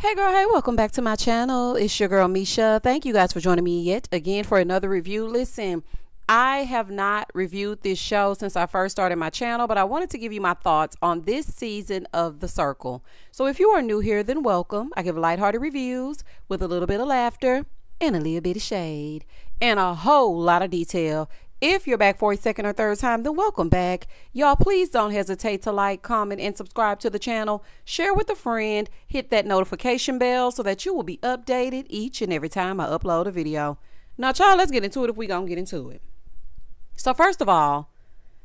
Hey girl, hey, welcome back to my channel. It's your girl Misha. Thank you guys for joining me yet again for another review. Listen, I have not reviewed this show since I first started my channel, but I wanted to give you my thoughts on this season of The Circle. So if you are new here, then welcome. I give lighthearted reviews with a little bit of laughter and a little bit of shade and a whole lot of detail. If you're back for a second or third time, then welcome back. Y'all, please don't hesitate to like, comment, and subscribe to the channel. Share with a friend. Hit that notification bell so that you will be updated each and every time I upload a video. Now, y'all, let's get into it if we gonna get into it. So first of all,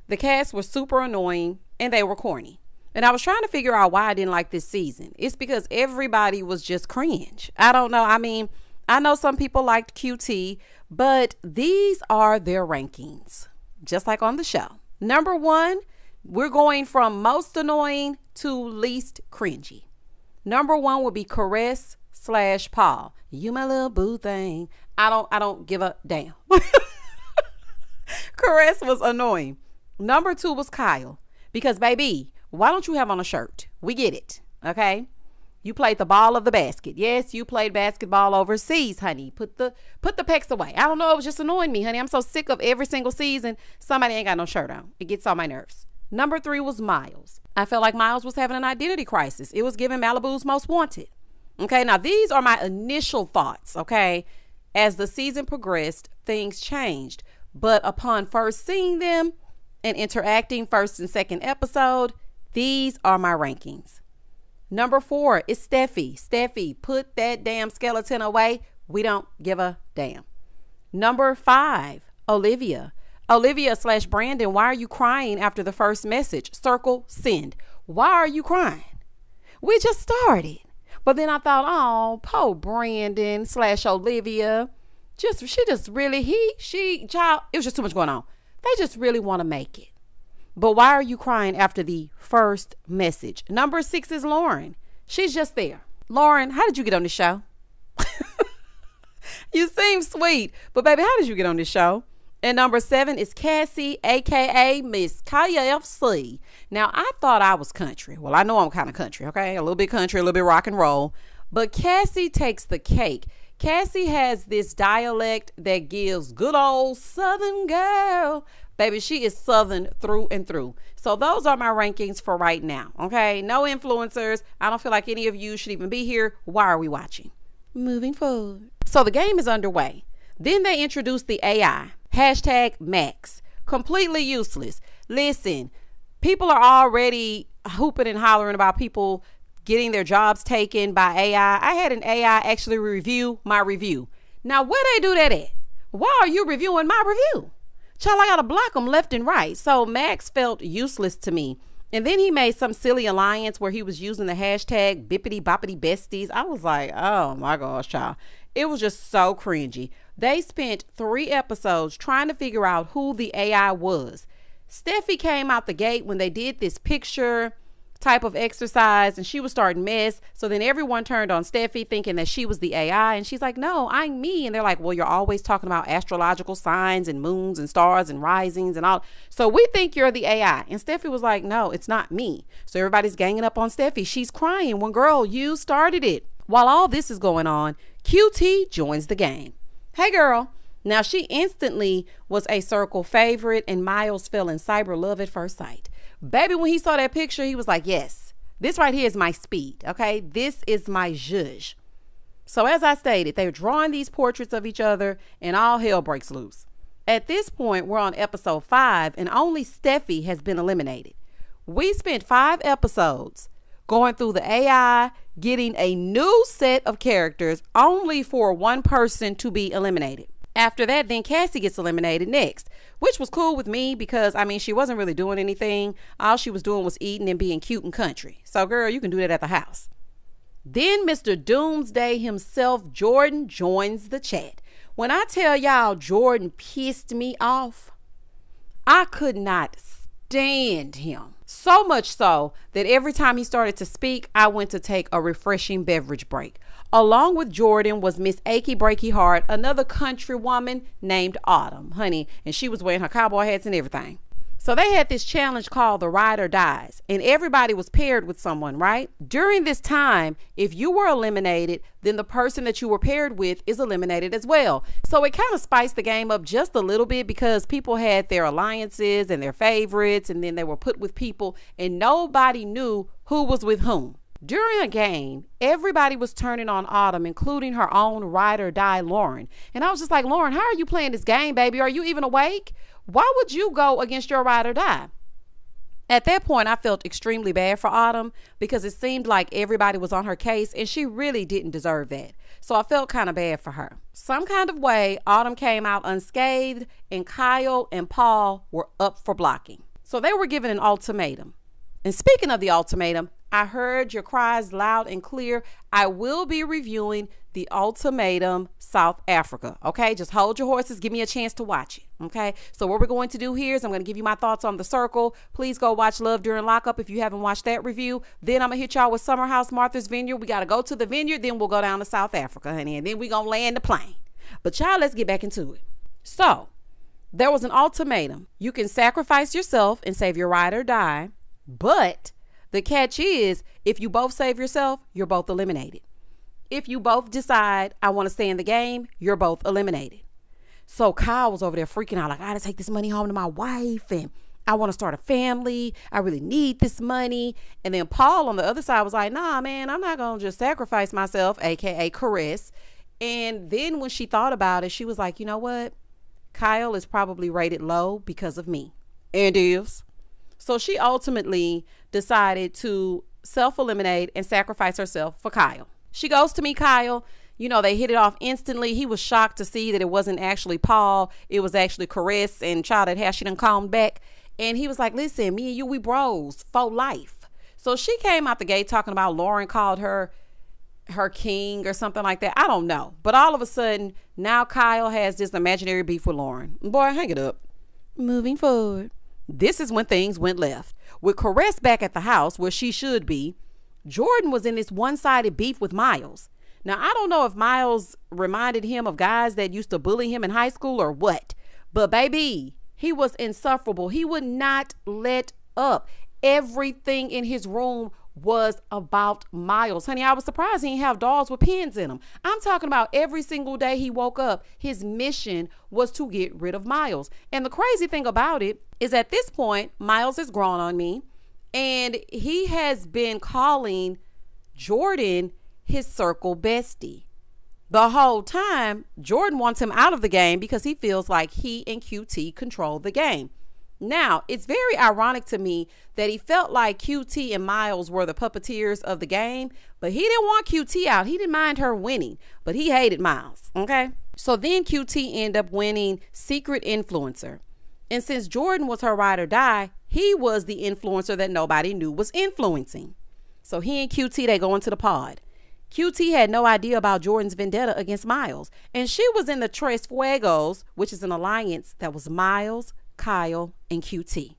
the cast was super annoying and they were corny. And I was trying to figure out why I didn't like this season. It's because everybody was just cringe. I don't know. I mean, I know some people liked QT, but these are their rankings, just like on the show. Number one, we're going from most annoying to least cringy. Number one would be Caress / Paul. You my little boo thing. I don't give a damn. Caress was annoying. Number two was Kyle, because baby, why don't you have on a shirt? We get it, okay? You played the ball of the basket. Yes, you played basketball overseas, honey. Put the PICS away. I don't know. It was just annoying me, honey. I'm so sick of every single season somebody ain't got no shirt on. It gets on my nerves. Number three was Miles. I felt like Miles was having an identity crisis. It was giving Malibu's Most Wanted. Okay, now these are my initial thoughts, okay? As the season progressed, things changed. But upon first seeing them and interacting first and second episode, these are my rankings. Number four is Steffi. Steffi, put that damn skeleton away. We don't give a damn. Number five, Olivia. Olivia / Brandon, why are you crying after the first message? Circle, send. Why are you crying? We just started. But then I thought, oh, poor Brandon / Olivia. Child, it was just too much going on. They just really want to make it. But why are you crying after the first message? Number six is Lauren. She's just there. Lauren, how did you get on this show? You seem sweet, but baby, how did you get on this show? And number seven is Cassie, aka Miss KFC. Now, I thought I was country. Well, I know I'm kind of country, okay? A little bit country, a little bit rock and roll. But Cassie takes the cake. Cassie has this dialect that gives good old Southern girl. Baby, she is Southern through and through. So those are my rankings for right now, okay? No influencers. I don't feel like any of you should even be here. Why are we watching? Moving forward. So the game is underway. Then they introduced the AI. #Max. Completely useless. Listen, people are already hooping and hollering about people getting their jobs taken by AI. I had an AI actually review my review. Now, where they do that at? Why are you reviewing my review? Child, I gotta block them left and right. So Max felt useless to me. And then he made some silly alliance where he was using the hashtag bippity boppity besties. I was like, oh my gosh, child. It was just so cringy. They spent 3 episodes trying to figure out who the AI was. Steffi came out the gate when they did this picture type of exercise and she was starting mess. So then everyone turned on Steffi thinking that she was the AI, and she's like, no, I'm me. And they're like, well, you're always talking about astrological signs and moons and stars and risings and all, so we think you're the AI. And Steffi was like, no, it's not me. So everybody's ganging up on Steffi. She's crying when, girl, you started it. While all this is going on, QT joins the game. Hey girl. Now she instantly was a Circle favorite and Miles fell in cyber love at first sight. Baby, when he saw that picture, he was like, yes, this right here is my speed, okay? This is my zhuzh. So as I stated, they're drawing these portraits of each other and all hell breaks loose. At this point, we're on episode 5 and only Steffi has been eliminated. We spent 5 episodes going through the AI, getting a new set of characters only for one person to be eliminated. After that, then Cassie gets eliminated next, which was cool with me because, I mean, she wasn't really doing anything. All she was doing was eating and being cute and country. So, girl, you can do that at the house. Then Mr. Doomsday himself, Jordan, joins the chat. When I tell y'all Jordan pissed me off, I could not stand him. So much so that every time he started to speak, I went to take a refreshing beverage break. Along with Jordan was Miss Achy Breaky Heart, another country woman named Autumn, honey, and she was wearing her cowboy hats and everything. So they had this challenge called the Ride or Dies, and everybody was paired with someone, right? During this time, if you were eliminated, then the person that you were paired with is eliminated as well. So it kind of spiced the game up just a little bit because people had their alliances and their favorites, and then they were put with people, and nobody knew who was with whom. During a game, everybody was turning on Autumn, including her own ride or die, Lauren. And I was just like, Lauren, how are you playing this game, baby? Are you even awake? Why would you go against your ride or die? At that point, I felt extremely bad for Autumn because it seemed like everybody was on her case and she really didn't deserve that. So I felt kind of bad for her. Some kind of way, Autumn came out unscathed and Kyle and Paul were up for blocking. So they were given an ultimatum. And speaking of the ultimatum, I heard your cries loud and clear. I will be reviewing the ultimatum South Africa. Okay, just hold your horses. Give me a chance to watch it. Okay, so what we're going to do here is I'm going to give you my thoughts on the circle. Please go watch Love During Lockup if you haven't watched that review. Then I'm going to hit y'all with Summer House, Martha's Vineyard. We got to go to the vineyard. Then we'll go down to South Africa, honey. And then we're going to land the plane. But y'all, let's get back into it. So there was an ultimatum. You can sacrifice yourself and save your ride or die. But the catch is, if you both save yourself, you're both eliminated. If you both decide, I want to stay in the game, you're both eliminated. So Kyle was over there freaking out like, I gotta take this money home to my wife and I want to start a family. I really need this money. And then Paul on the other side was like, nah, man, I'm not going to just sacrifice myself, aka Caress. And then when she thought about it, she was like, you know what? Kyle is probably rated low because of me. And is. So she ultimately decided to self-eliminate and sacrifice herself for Kyle. She goes to meet Kyle. You know, they hit it off instantly. He was shocked to see that it wasn't actually Paul. It was actually Caress, and child, that how she done calmed back. And he was like, listen, me and you, we bros for life. So she came out the gate talking about Lauren called her king or something like that. I don't know. But all of a sudden, now Kyle has this imaginary beef with Lauren. Boy, hang it up. Moving forward. This is when things went left. With Caress back at the house where she should be, Jordan was in this one-sided beef with Miles. Now, I don't know if Miles reminded him of guys that used to bully him in high school or what, but baby, he was insufferable. He would not let up. Everything in his room was about Miles. Honey, I was surprised he didn't have dolls with pins in them. I'm talking about every single day he woke up, his mission was to get rid of Miles. And the crazy thing about it is at this point, Miles has grown on me and he has been calling Jordan his circle bestie. The whole time, Jordan wants him out of the game because he feels like he and QT control the game. Now, it's very ironic to me that he felt like QT and Miles were the puppeteers of the game, but he didn't want QT out. He didn't mind her winning, but he hated Miles, okay? So then QT ended up winning Secret Influencer. And since Jordan was her ride or die, he was the influencer that nobody knew was influencing. So he and QT, they go into the pod. QT had no idea about Jordan's vendetta against Miles, and she was in the Tres Fuegos, which is an alliance that was Miles, Kyle, and QT.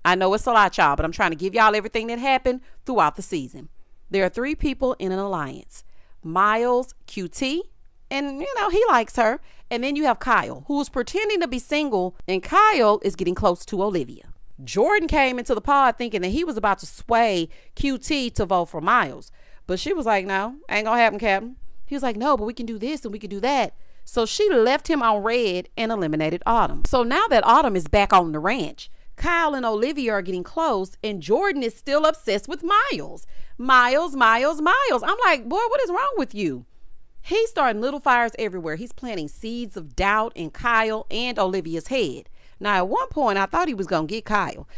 I know it's a lot, y'all, but I'm trying to give y'all everything that happened throughout the season. There are 3 people in an alliance. Miles, QT, and, you know, he likes her. And then you have Kyle, who's pretending to be single, and Kyle is getting close to Olivia. Jordan came into the pod thinking that he was about to sway QT to vote for Miles. But she was like, no, ain't gonna happen, Captain. He was like, no, but we can do this and we can do that. So she left him on red and eliminated Autumn. So now that Autumn is back on the ranch, Kyle and Olivia are getting close and Jordan is still obsessed with Miles. Miles. I'm like, boy, what is wrong with you? He's starting little fires everywhere. He's planting seeds of doubt in Kyle and Olivia's head. Now, at one point, I thought he was going to get Kyle.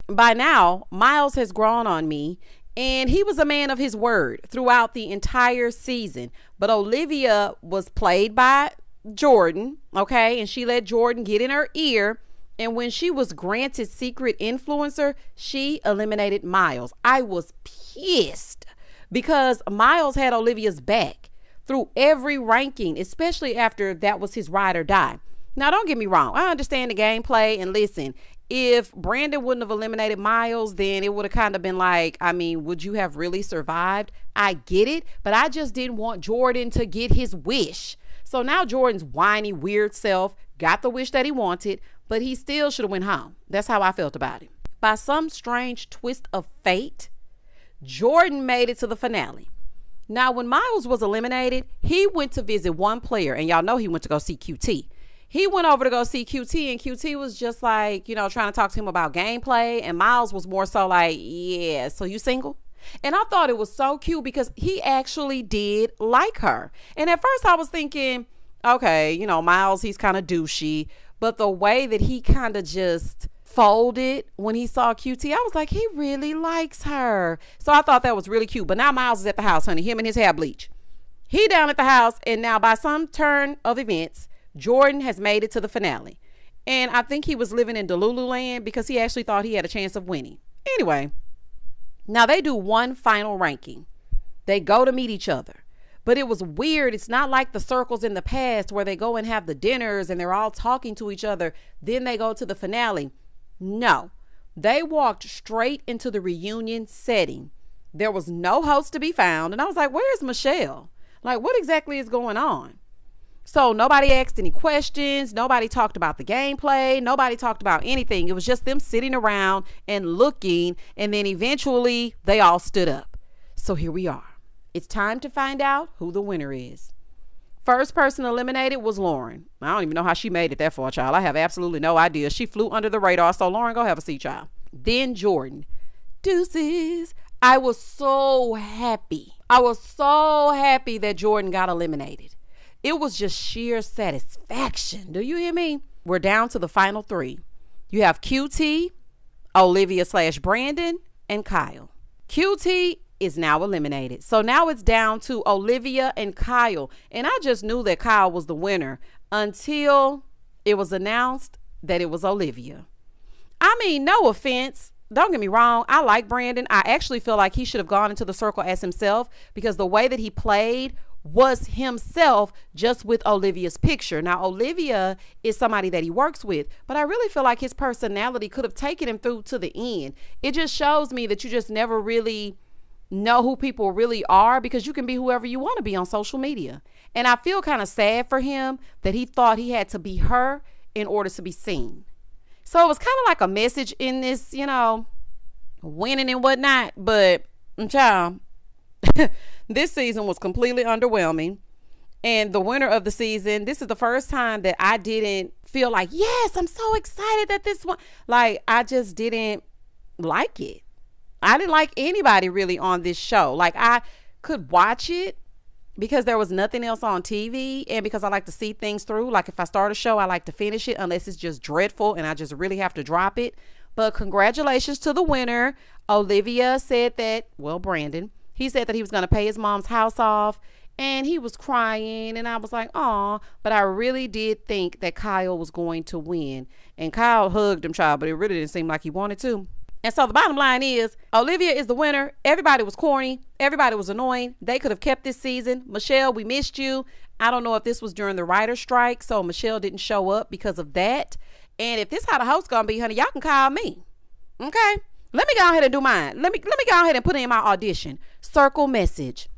By now, Miles has grown on me, and he was a man of his word throughout the entire season. But Olivia was played by Jordan, okay? And she let Jordan get in her ear. And when she was granted Secret Influencer, she eliminated Miles. I was pissed because Miles had Olivia's back through every ranking, especially after that was his ride or die. Now, don't get me wrong. I understand the gameplay, and listen, if Brandon wouldn't have eliminated Miles, then it would have kind of been like, I mean, would you have really survived? I get it, but I just didn't want Jordan to get his wish. So now Jordan's whiny, weird self got the wish that he wanted, but he still should have went home. That's how I felt about it. By some strange twist of fate, Jordan made it to the finale. Now, when Miles was eliminated, he went to visit one player, and y'all know he went to go see QT. He went over to go see QT, and QT was just like, you know, trying to talk to him about gameplay, and Miles was more so like, yeah, so you single? And I thought it was so cute because he actually did like her. And at first I was thinking, okay, you know, Miles, he's kind of douchey, but the way that he kind of just folded when he saw QT, I was like, he really likes her. So I thought that was really cute. But now Miles is at the house, honey, him and his hair bleach. He down at the house, and now by some turn of events, Jordan has made it to the finale. And I think he was living in Delulu land because he actually thought he had a chance of winning. Anyway, now they do one final ranking. They go to meet each other. But it was weird. It's not like the circles in the past where they go and have the dinners and they're all talking to each other. Then they go to the finale. No, they walked straight into the reunion setting. There was no host to be found. And I was like, where's Michelle? Like, what exactly is going on? So nobody asked any questions. Nobody talked about the gameplay. Nobody talked about anything. It was just them sitting around and looking. And then eventually they all stood up. So here we are. It's time to find out who the winner is. First person eliminated was Lauren. I don't even know how she made it that far, child. I have absolutely no idea. She flew under the radar. So Lauren, go have a seat, child. Then Jordan. Deuces. I was so happy. I was so happy that Jordan got eliminated. It was just sheer satisfaction. Do you hear me? We're down to the final three. You have QT, Olivia/Brandon, and Kyle. QT is now eliminated. So now it's down to Olivia and Kyle. And I just knew that Kyle was the winner until it was announced that it was Olivia. I mean, no offense. Don't get me wrong. I like Brandon. I actually feel like he should have gone into the circle as himself because the way that he played was himself, just with Olivia's picture. Now, Olivia is somebody that he works with, but I really feel like his personality could have taken him through to the end. It just shows me that you just never really know who people really are because you can be whoever you want to be on social media. And I feel kind of sad for him that he thought he had to be her in order to be seen. So it was kind of like a message in this, you know, winning and whatnot. But, child, this season was completely underwhelming. And the winner of the season, this is the first time that I didn't feel like, yes, I'm so excited that this one, like, I just didn't like it. I didn't like anybody really on this show. Like, I could watch it because there was nothing else on TV and because I like to see things through. Like, if I start a show, I like to finish it unless it's just dreadful and I just really have to drop it. But congratulations to the winner. Olivia said that, well, Brandon, he said that he was going to pay his mom's house off and he was crying. And I was like, aw, but I really did think that Kyle was going to win. And Kyle hugged him, child, but it really didn't seem like he wanted to. And so the bottom line is Olivia is the winner. Everybody was corny. Everybody was annoying. They could have kept this season. Michelle, we missed you. I don't know if this was during the writer's strike, so Michelle didn't show up because of that. And if this how the host gonna be, honey, y'all can call me. Okay? Let me go ahead and do mine. Let me go ahead and put in my audition. Circle message.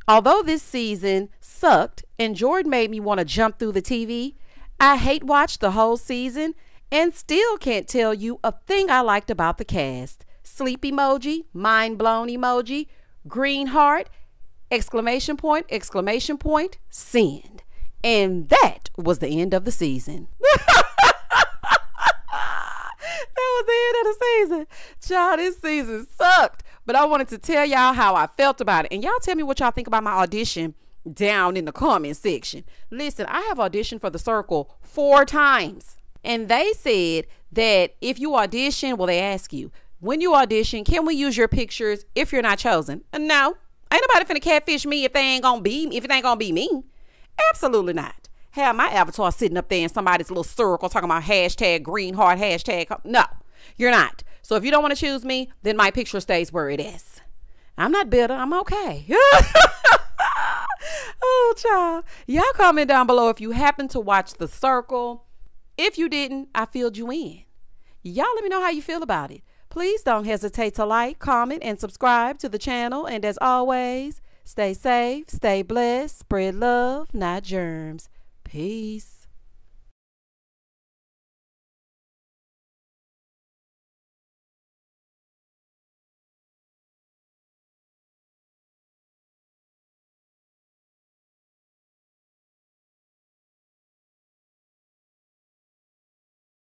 Although this season sucked and Jordan made me want to jump through the TV, I hate watched the whole season and still can't tell you a thing I liked about the cast. Sleep emoji, mind blown emoji, green heart, exclamation point, send. And that was the end of the season. That was the end of the season. Child, this season sucked. But I wanted to tell y'all how I felt about it. And y'all tell me what y'all think about my audition down in the comment section. Listen, I have auditioned for The Circle 4 times. And they said that if you audition, well, they ask you, when you audition, can we use your pictures if you're not chosen? No. Ain't nobody finna catfish me if it ain't gonna be me. Absolutely not. Have my avatar sitting up there in somebody's little circle talking about hashtag green heart, hashtag. No, you're not. So if you don't want to choose me, then my picture stays where it is. I'm not bitter. I'm okay. Oh, child. Y'all comment down below if you happen to watch The Circle. If you didn't, I filled you in. Y'all let me know how you feel about it. Please don't hesitate to like, comment, and subscribe to the channel. And as always, stay safe, stay blessed, spread love, not germs. Peace.